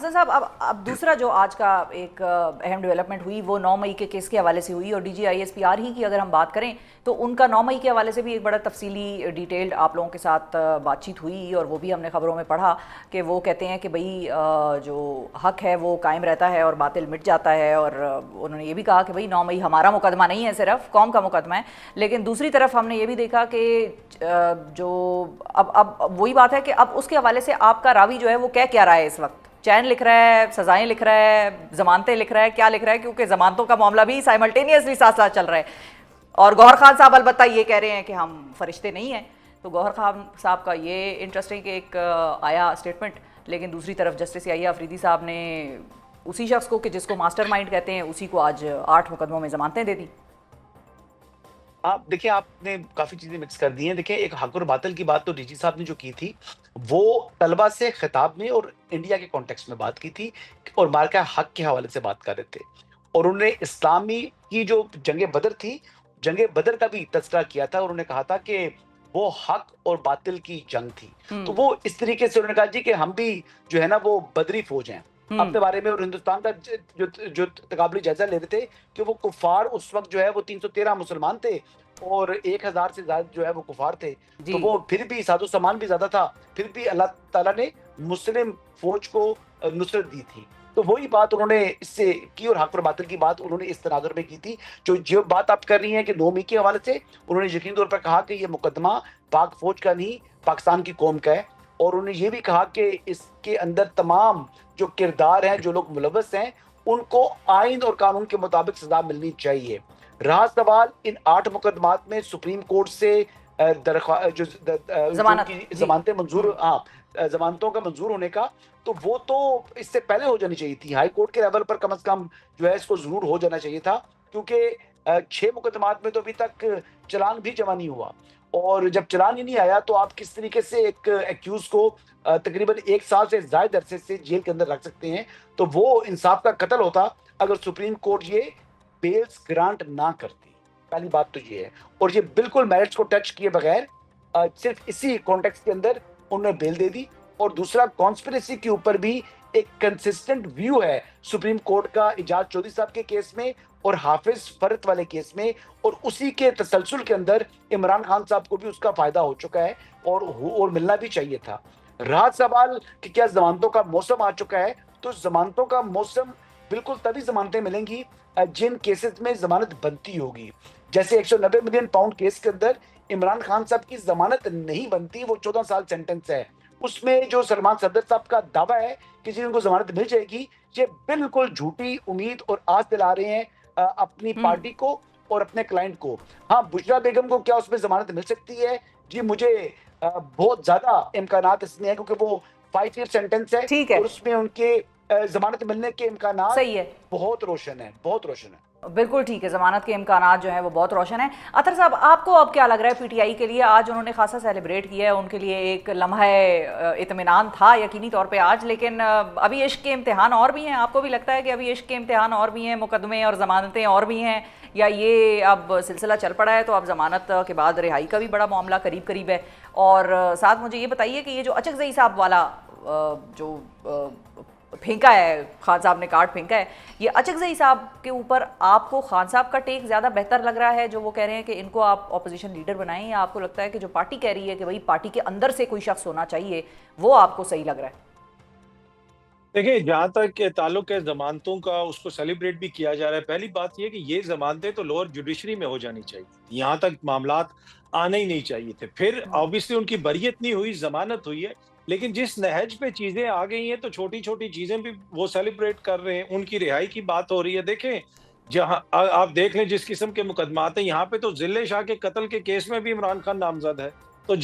حسن صاحب اب دوسرا جو آج کا ایک اہم ڈیولپمنٹ ہوئی وہ 9 مئی کے کیس کے حوالے سے ہوئی، اور D G I S P R ہی کی اگر ہم بات کریں تو ان کا 9 مئی کے حوالے سے بھی ایک بڑا تفصیلی ڈیٹیلڈ آپ لوگوں کے ساتھ بات چیت ہوئی، اور وہ بھی ہم نے خبروں میں پڑھا کہ وہ کہتے ہیں کہ بھئی جو حق ہے وہ قائم رہتا ہے اور باطل مٹ جاتا ہے، اور انہوں نے یہ بھی کہا کہ بھئی 9 مئی ہمارا مقدمہ نہیں ہے، صرف قوم کا مقدمہ ہے۔ لیکن دوسری طرف ہم نے یہ بھی دیکھا کہ جو اب وہی بات ہے کہ اب اس کے حوالے سے آپ کا راوی جو ہے وہ کہہ کیا رہا ہے اس وقت؟ چین لکھ رہا ہے، سزائیں لکھ رہا ہے، ضمانتیں لکھ رہا ہے، کیا لکھ رہا ہے؟ کیونکہ ضمانتوں کا معاملہ بھی سائملٹینیسلی ساتھ ساتھ چل رہا ہے، اور گوہر خان صاحب البتہ یہ کہہ رہے ہیں کہ ہم فرشتے نہیں ہیں۔ تو گوہر خان صاحب کا یہ انٹرسٹنگ ایک آیا اسٹیٹمنٹ، لیکن دوسری طرف جسٹس یحییٰ افریدی صاحب نے اسی شخص کو کہ جس کو ماسٹر مائنڈ کہتے ہیں اسی کو آج 8 مقدموں میں ضمانتیں دے دیں۔ آپ دیکھیں، آپ نے کافی چیزیں مکس کر دی ہیں۔ دیکھیں، ایک حق اور باطل کی بات تو ڈی جی صاحب نے جو کی تھی وہ طلبہ سے خطاب میں اور انڈیا کے کانٹیکسٹ میں بات کی تھی، اور مارکہ حق کے حوالے سے بات کر رہے تھے، اور انہوں نے اسلامی کی جو جنگ بدر تھی، جنگ بدر کا بھی تذکرہ کیا تھا، اور انہوں نے کہا تھا کہ وہ حق اور باطل کی جنگ تھی۔ تو وہ اس طریقے سے انہوں نے کہا جی کہ ہم بھی جو ہے نا وہ بدری فوج ہیں اپنے بارے میں، اور ہندوستان کا جو تقابلی جائزہ لے رہے تھے کہ وہ کفار اس وقت جو ہے وہ 313 مسلمان تھے اور 1000 سے زیادہ جو ہے وہ کفار تھے، تو وہ پھر بھی ساز و سامان بھی زیادہ تھا، پھر بھی اللہ تعالیٰ نے مسلم فوج کو نصرت دی تھی۔ تو وہی بات انہوں نے اس سے کی، اور حق اور باطل کی بات انہوں نے اس تناظر میں کی تھی۔ جو بات آپ کر رہی ہیں کہ 9 مئی کے حوالے سے، انہوں نے یقین طور پر کہا کہ یہ مقدمہ پاک فوج کا نہیں، پاکستان کی قوم کا ہے، اور انہوں نے یہ بھی کہا کہ اس کے اندر تمام جو کردار ہیں، جو لوگ ملوث ہیں، ان کو آئین اور قانون کے مطابق سزا ملنی چاہیے۔ رہا سوال ان 8 مقدمات میں سپریم کورٹ سے ضمانتیں منظور ضمانتوں کا منظور ہونے کا، تو وہ تو اس سے پہلے ہو جانی چاہیے تھی۔ ہائی کورٹ کے لیول پر کم از کم جو ہے اس کو ضرور ہو جانا چاہیے تھا، کیونکہ 6 مقدمات میں تو ابھی تک چلان بھی جمع نہیں ہوا، اور جب چلان ہی نہیں آیا تو آپ کس طریقے سے ایک ایکیوز کو تقریباً 1 سال سے زائد عرصے سے جیل کے اندر رکھ سکتے ہیں؟ تو وہ انصاف کا قتل ہوتا اگر سپریم کورٹ یہ بیلز گرانٹ نہ کرتی۔ پہلی بات تو یہ ہے، اور یہ بالکل میرٹس کو ٹچ کیے بغیر صرف اسی کانٹیکس کے اندر انہوں نے بیل دے دی۔ اور دوسرا، کانسپریسی کے اوپر بھی ایک کنسسٹنٹ ویو ہے سپریم کورٹ کا اعجاز چودھری صاحب کے کیس میں اور حافظ فرت والے کیس میں، اور اسی کے تسلسل کے اندر عمران خان صاحب کو بھی اس کا فائدہ ہو چکا ہے، اور ملنا بھی چاہیے تھا۔ رہا سوال کہ کیا ضمانتوں کا موسم آ چکا ہے، تو ضمانتوں کا موسم بالکل تبھی ضمانتیں ملیں گی جن کیسز میں ضمانت بنتی ہوگی۔ جیسے 190 ملین پاؤنڈ کیس کے اندر عمران خان صاحب کی ضمانت نہیں بنتی، وہ 14 سال سینٹنس ہے۔ اس میں جو سلمان صدر صاحب کا دعویٰ ہے کہ جن کو ضمانت مل جائے گی، یہ بالکل جھوٹی امید اور آس دلا رہے ہیں اپنی پارٹی کو اور اپنے کلائنٹ کو۔ ہاں، بشرا بیگم کو کیا اس میں ضمانت مل سکتی ہے؟ جی مجھے بہت زیادہ امکانات اس میں ہیں، کیونکہ وہ 5 ایئر سینٹنس ہے، اور اس میں ان کے ضمانت ملنے کے امکانات بہت روشن ہیں، بہت روشن ہیں۔ بالکل ٹھیک ہے، ضمانت کے امکانات جو ہیں وہ بہت روشن ہیں۔ اطہر صاحب، آپ کو اب کیا لگ رہا ہے پی ٹی آئی کے لیے؟ آج انہوں نے خاصا سیلیبریٹ کیا ہے، ان کے لیے ایک لمحہ اطمینان تھا یقینی طور پہ آج، لیکن ابھی عشق کے امتحان اور بھی ہیں۔ آپ کو بھی لگتا ہے کہ ابھی عشق کے امتحان اور بھی ہیں، مقدمے اور ضمانتیں اور بھی ہیں، یا یہ اب سلسلہ چل پڑا ہے تو اب ضمانت کے بعد رہائی کا بھی بڑا معاملہ قریب قریب ہے؟ اور ساتھ مجھے یہ بتائیے کہ یہ جو اچکزئی صاحب والا جو پھینکا ہے، خان صاحب نے کارڈ پھینکا ہے، یہ اچکزئی صاحب کے اوپر آپ کو خان صاحب کا ٹیک زیادہ بہتر لگ رہا ہے جو وہ کہہ رہے ہیں کہ ان کو آپ اپوزیشن لیڈر بنائیں، یا آپ کو لگتا ہے کہ جو پارٹی کہہ رہی ہے کہ بھئی پارٹی کے اندر سے کوئی شخص ہونا چاہیے، وہ آپ کو صحیح لگ رہا ہے؟ دیکھیں، جہاں تک تعلق ہے ضمانتوں کا، اس کو سیلیبریٹ بھی کیا جا رہا ہے۔ پہلی بات یہ کہ یہ ضمانتیں تو لوور جوڈیشری میں ہو جانی چاہیے، یہاں تک معاملات آنے ہی نہیں چاہیے تھے۔ پھر آبویسلی ان کی بریت نہیں ہوئی، ضمانت ہوئی ہے، لیکن جس نہج پہ چیزیں آ گئی ہیں تو چھوٹی چھوٹی چیزیں بھی وہ سیلیبریٹ کر رہے ہیں، ان کی رہائی کی بات ہو رہی ہے۔ دیکھیں، جہاں آپ دیکھ لیں جس قسم کے مقدمات ہیں، یہاں پہ تو ذلِ شاہ کے قتل کے کیس میں بھی عمران خان نامزد ہے، تو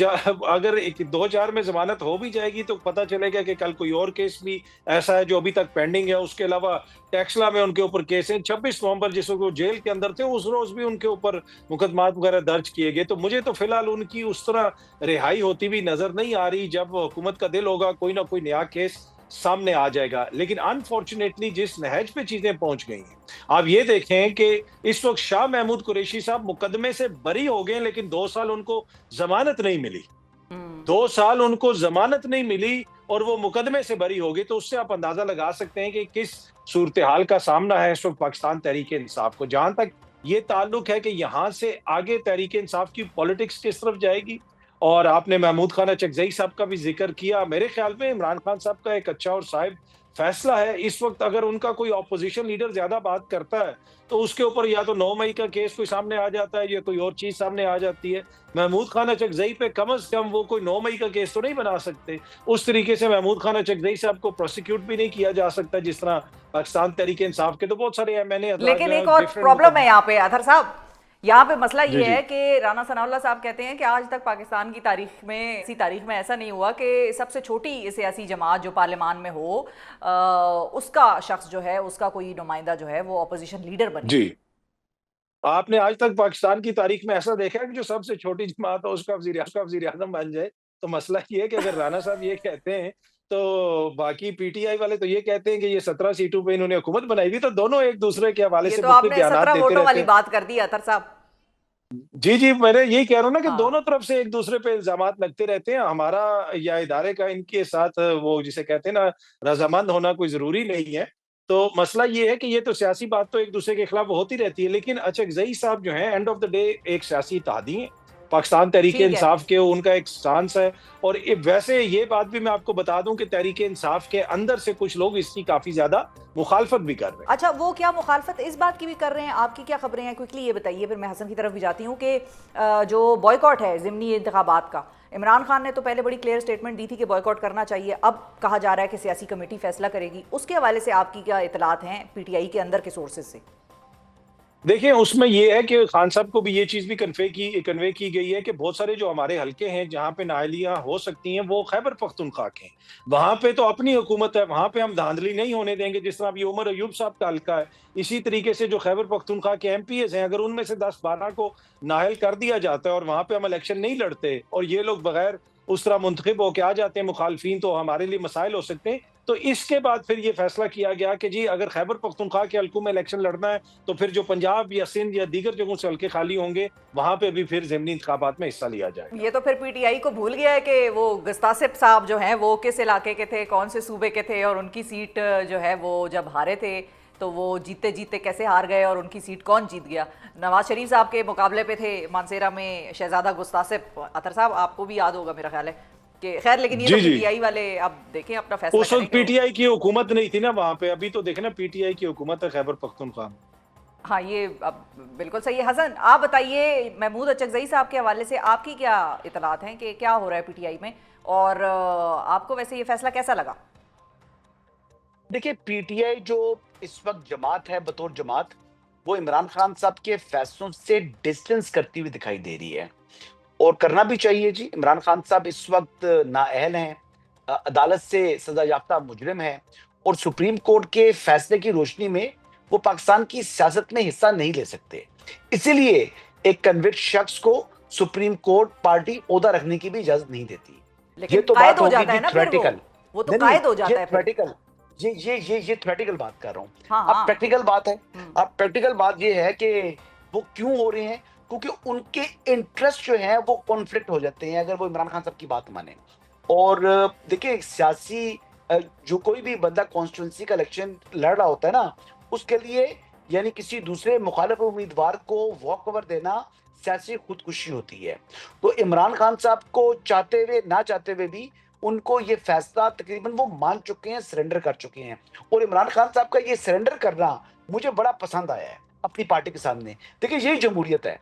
اگر 2-4 میں ضمانت ہو بھی جائے گی تو پتہ چلے گا کہ کل کوئی اور کیس بھی ایسا ہے جو ابھی تک پینڈنگ ہے۔ اس کے علاوہ ٹیکسلا میں ان کے اوپر کیس ہیں، 26 نومبر جس وقت وہ جیل کے اندر تھے اس روز بھی ان کے اوپر مقدمات وغیرہ درج کیے گئے۔ تو مجھے تو فی الحال ان کی اس طرح رہائی ہوتی بھی نظر نہیں آ رہی۔ جب حکومت کا دل ہوگا کوئی نہ کوئی نیا کیس سامنے آ جائے گا، لیکن انفارچونیٹلی جس نہج پہ چیزیں پہنچ گئی ہیں، آپ یہ دیکھیں کہ اس وقت شاہ محمود قریشی صاحب مقدمے سے بری ہو گئے، لیکن 2 سال ان کو ضمانت نہیں ملی، 2 سال ان کو ضمانت نہیں ملی، اور وہ مقدمے سے بری ہوگی، تو اس سے آپ اندازہ لگا سکتے ہیں کہ کس صورتحال کا سامنا ہے اس وقت پاکستان تحریک انصاف کو. جہاں تک یہ تعلق ہے کہ یہاں سے آگے تحریک انصاف کی پالیٹکس کس طرف جائے گی، اور آپ نے محمود خانہ چکزئی صاحب کا بھی ذکر کیا، میرے خیال میں عمران خان صاحب کا ایک اچھا اور صائب فیصلہ ہے اس وقت. اگر ان کا کوئی اپوزیشن لیڈر زیادہ بات کرتا ہے تو اس کے اوپر یا تو 9 مئی کا کیس کوئی سامنے آ جاتا ہے یا کوئی اور چیز سامنے آ جاتی ہے. محمود خانہ چکزئی پہ کم از کم وہ کوئی 9 مئی کا کیس تو نہیں بنا سکتے. اس طریقے سے محمود خانہ چکزئی صاحب کو پروسیکیوٹ بھی نہیں کیا جا سکتا جس طرح پاکستان تحریک انصاف کے تو بہت سارے ایم این اے حضرات لیکن جو ہیں ایک اور different پرابلم ہے یہاں پہ اطہر صاحب، یہاں پہ مسئلہ جی یہ جی ہے کہ رانا ثناء اللہ صاحب کہتے ہیں کہ آج تک پاکستان کی تاریخ میں ایسا نہیں ہوا کہ سب سے چھوٹی سیاسی جماعت جو پارلیمان میں ہو اس کا شخص جو ہے، اس کا کوئی نمائندہ جو ہے وہ اپوزیشن لیڈر بنے. جی. آپ نے آج تک پاکستان کی تاریخ میں ایسا دیکھا ہے کہ جو سب سے چھوٹی جماعت ہو اس کا وزیر اعظم بن جائے؟ تو مسئلہ یہ ہے کہ اگر رانا صاحب یہ کہتے ہیں تو باقی پی ٹی آئی والے تو یہ کہتے ہیں کہ یہ 17 سیٹوں پہ انہوں نے حکومت بنائی ہوئی، تو دونوں ایک دوسرے کے حوالے یہ سے تو آپ مختلف نے بیانات 17 دیتے ووٹوں رہتے والی ہیں. بات کر دی اطہر صاحب. جی جی، میں نے یہی کہہ رہا ہوں نا کہ ہاں دونوں طرف سے ایک دوسرے پہ الزامات لگتے رہتے ہیں. ہمارا یا ادارے کا ان کے ساتھ وہ جسے کہتے ہیں نا رضامند ہونا کوئی ضروری نہیں ہے. تو مسئلہ یہ ہے کہ یہ تو سیاسی بات تو ایک دوسرے کے خلاف ہوتی رہتی ہے، لیکن اچکزئی صاحب جو ہیں اینڈ آف دا ڈے ایک سیاسی اتحادی ہیں، پاکستان تحریک ٹھیک ہے. انصاف کے ان کا ایک سٹانس ہے. اور ویسے یہ بات بھی میں آپ کو بتا دوں کہ تحریک انصاف کے اندر سے کچھ لوگ اس کی کافی زیادہ مخالفت بھی کر رہے ہیں. اچھا، وہ کیا مخالفت اس بات کی بھی کر رہے ہیں؟ آپ کی کیا خبریں ہیں؟ کوئکلی یہ بتائیے، پھر میں حسن کی طرف بھی جاتی ہوں. کہ جو بوائیکاٹ ہے ضمنی انتخابات کا، عمران خان نے تو پہلے بڑی کلیئر سٹیٹمنٹ دی تھی کہ بوائیکاٹ کرنا چاہیے، اب کہا جا رہا ہے کہ سیاسی کمیٹی فیصلہ کرے گی. اس کے حوالے سے آپ کی کیا اطلاعات ہیں پی ٹی آئی کے اندر کے سورسز سے؟ دیکھیں اس میں یہ ہے کہ خان صاحب کو بھی یہ چیز بھی کنوے کی گئی ہے کہ بہت سارے جو ہمارے حلقے ہیں جہاں پہ نااہلیاں ہو سکتی ہیں وہ خیبر پختونخوا کے ہیں. وہاں پہ تو اپنی حکومت ہے، وہاں پہ ہم دھاندلی نہیں ہونے دیں گے. جس طرح ابھی عمر ایوب صاحب کا حلقہ ہے، اسی طریقے سے جو خیبر پختونخوا کے ایم پی ایز ہیں، اگر ان میں سے 10-12 کو نااہل کر دیا جاتا ہے اور وہاں پہ ہم الیکشن نہیں لڑتے اور یہ لوگ بغیر اس طرح منتخب ہو کے آ جاتے ہیں مخالفین، تو ہمارے لیے مسائل ہو سکتے ہیں. تو اس کے بعد پھر یہ فیصلہ کیا گیا کہ جی اگر خیبر پختونخوا کے حلقوں میں الیکشن لڑنا ہے تو پھر جو پنجاب یا سندھ یا دیگر جگہوں سے حلقے خالی ہوں گے وہاں پہ بھی پھر ضمنی انتخابات میں حصہ لیا جائے گا. یہ تو پھر پی ٹی آئی کو بھول گیا ہے کہ وہ گستاسب صاحب جو ہیں وہ کس علاقے کے تھے، کون سے صوبے کے تھے، اور ان کی سیٹ جو ہے وہ جب ہارے تھے تو وہ جیتے جیتے کیسے ہار گئے اور ان کی سیٹ کون جیت گیا. نواز شریف صاحب کے مقابلے پہ تھے مانسیرا میں شہزادہ گستاسب. اطہر صاحب آپ کو بھی یاد ہوگا میرا خیال ہے کہ خیر، لیکن یہ تو پی ٹی آئی والے اب دیکھیں اپنا فیصلہ اس کریں وقت پی ٹی آئی کی حکومت نہیں تھی نا وہاں پہ، ابھی تو دیکھیں نا پی ٹی آئی کی حکومت ہے خیبر پختونخوا میں. ہاں یہ اب بالکل صحیح ہے. حسن آپ بتائیے محمود اچکزئی صاحب کے حوالے سے آپ کی کیا اطلاعات ہیں کہ کیا ہو رہا ہے پی ٹی آئی میں، اور آپ کو ویسے یہ فیصلہ کیسا لگا؟ دیکھیں پی ٹی آئی جو اس وقت جماعت ہے بطور جماعت، وہ عمران خان صاحب کے فیصلوں سے ڈسٹنس کرتی ہوئی دکھائی دے رہی ہے، اور کرنا بھی چاہیے. جی عمران خان صاحب اس وقت نااہل ہیں، عدالت سے سزا یافتہ مجرم ہیں، اور سپریم کورٹ کے فیصلے کی روشنی میں وہ پاکستان کی سیاست میں حصہ نہیں لے سکتے. اسی لیے ایک کنوکٹ شخص کو سپریم کورٹ پارٹی عہدہ رکھنے کی بھی اجازت نہیں دیتی. لیکن یہ تو قائد بات ہو ہوگی جاتا ہے جی نا پھر تھیوریٹیکل. وہ تو قائد ہو جاتا ہے پھر. یہ تھیوریٹیکل بات کر رہا ہوں. ہاں اب ہاں پریکٹیکل بات ہے. اب پریکٹیکل بات یہ ہے کہ وہ کیوں ہو رہے ہیں، کیونکہ ان کے انٹرسٹ جو ہیں وہ کانفلکٹ ہو جاتے ہیں اگر وہ عمران خان صاحب کی بات مانیں. اور دیکھیں سیاسی جو کوئی بھی بندہ کانسٹیٹوئنسی کا الیکشن لڑ رہا ہوتا ہے نا، اس کے لیے یعنی کسی دوسرے مخالف امیدوار کو واک اوور دینا سیاسی خودکشی ہوتی ہے. تو عمران خان صاحب کو چاہتے ہوئے نہ چاہتے ہوئے بھی ان کو یہ فیصلہ تقریباً وہ مان چکے ہیں، سرنڈر کر چکے ہیں. اور عمران خان صاحب کا یہ سرنڈر کرنا مجھے بڑا پسند آیا ہے اپنی پارٹی کے سامنے. دیکھیں یہی جمہوریت ہے.